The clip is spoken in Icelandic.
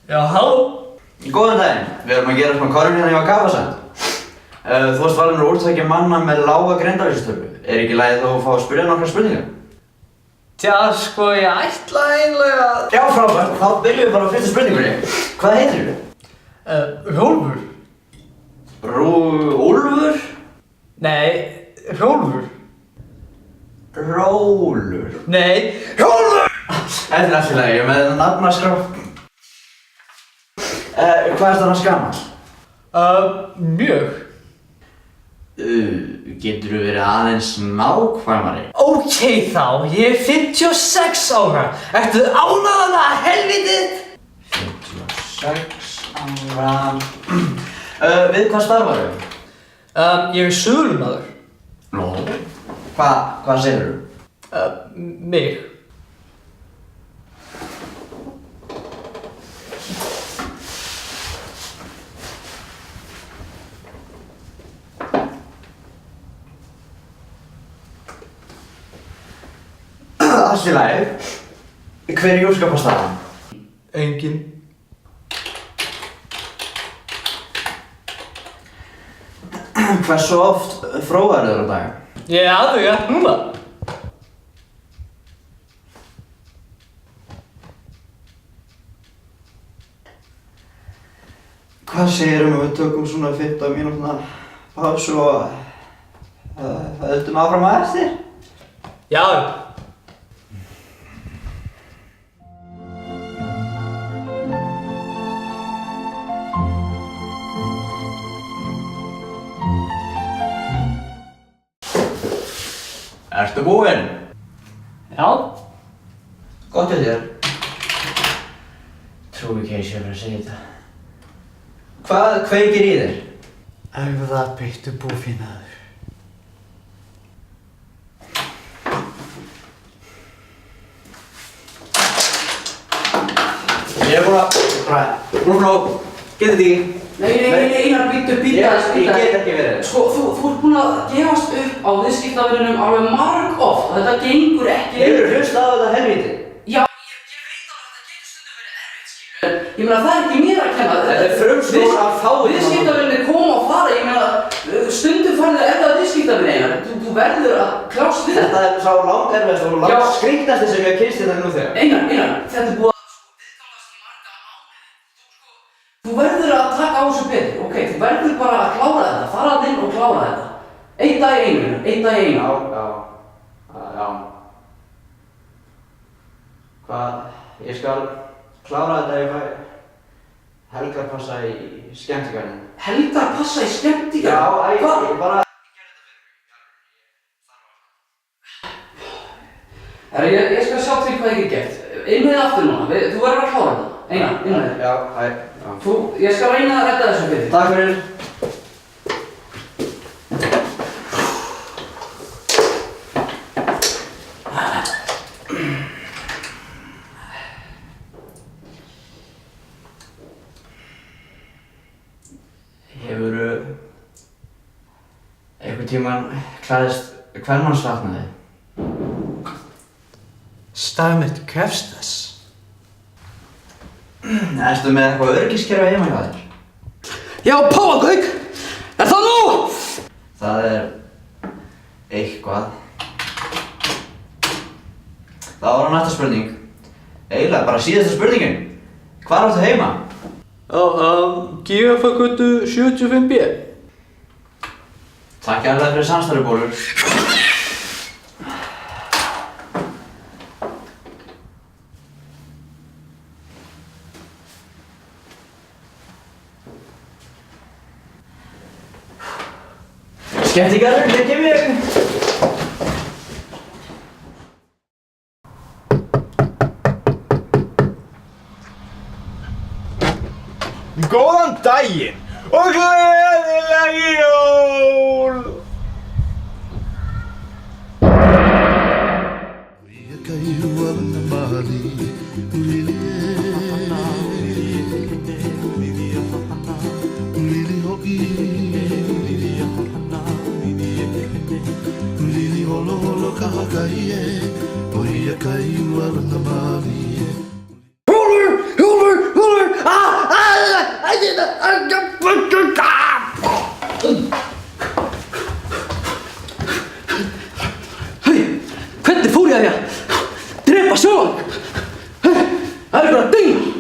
Já, halló. Góðan daginn, við erum að gera smá korfin hérna hjá Kafasend. Þú varst valinn úr úrtaki manna með lága greindarvísitölu. Ekki í lagi þá að fá að spyrja nokkra spurningar? Tja, sko, ég ætlaði eiginlega... Já, frábært, þá byrjum við bara á fyrstu spurningunni. Hvað heitir þú? Hrólfur. Úlfur? Nei, Hrólfur. Rólur? Nei, Hrólfur! Þetta er allt í lagi, ég er með nafnaskrá. Hvað ertu annars gamall? Mjög. Geturðu verið aðeins nákvæmari? Ókei þá, ég er 56 ára. Ertu ánægðan að helvitið? 56 ára... Við hvað starfarðu? Ég er sölumaður. Nú? Hvað segirðu? Mig. Allt í lagi. Hver er hjúskaparstaðan? Engin. Hversu oft fróðar þér á dag? Ég aðvega núna. Hvað segirðu við tökum svona 15 mínútna pásu og höldum áfram að eftir? Já. Ertu búinn? Já. Gott hjá þér. Trúi ekki að ég sé að segja þetta. Hvað kveikir í þér? Erfðabreyttur búfénaður. Ég er búinn að... Getið þið ekki? Nei, Einar, býttu. Ég get ekki verið. Sko, þú ert búinn að gefast upp á viðskiptavinnunum alveg margoft. Þetta gengur ekki. Hefurðu hlustað á þetta helvíti? Já, ég veit alveg að þetta getur stundum verið erfitt, skilur. Ég meina, það er ekki mér að kenna. Þetta er frumskóla að fá þetta. Viðskiptavinnir koma og fara, ég meina, stundum farið að erfa viðskiptavinni, Einar. Þú verður að kljást við Þetta er sá langerfiðasti og langskrýtnasti sem ég hef kynnst þetta nú þegar. Einar, þetta er búið að viðgangast í marga mánuði. Þú verður að taka á þessu betur, ok? Þú verður bara að klára þetta, fara inn og klára þetta. Einn dag í einu, einn dag í einu. Já. Hvað? Ég skal klára þetta ef ég fæ helgarpassa í skemmtigarðinn. Helgarpassa í skemmtigarðinn? Já, ég bara... Herra, ég skal sjá til hvað ég get gert. Innið aftur núna, þú verður að klára þetta. Einar, innið. Já. Ég skal reyna að redda þessu fyrir. Takk fyrir. Hefurðu einhvern tímann klæðist kvenmannsfatnaði? Starf mitt krefst þess. Ertu með eitthvað öryggiskerfi heima hjá þér? Já, Páfagauk! Er það nú? Það er... eitthvað. Það var á næsta spurning. Eiginlega bara síðasta spurningin. Hvar áttu heima? Gírafagötu 75B. Takk hérlega fyrir samstarfið, Bólur. Skemmtigarður, þetta er mig! Góðan daginn og gleðileg jól! Hrólfur! sjónleik. Það er bara að dingla.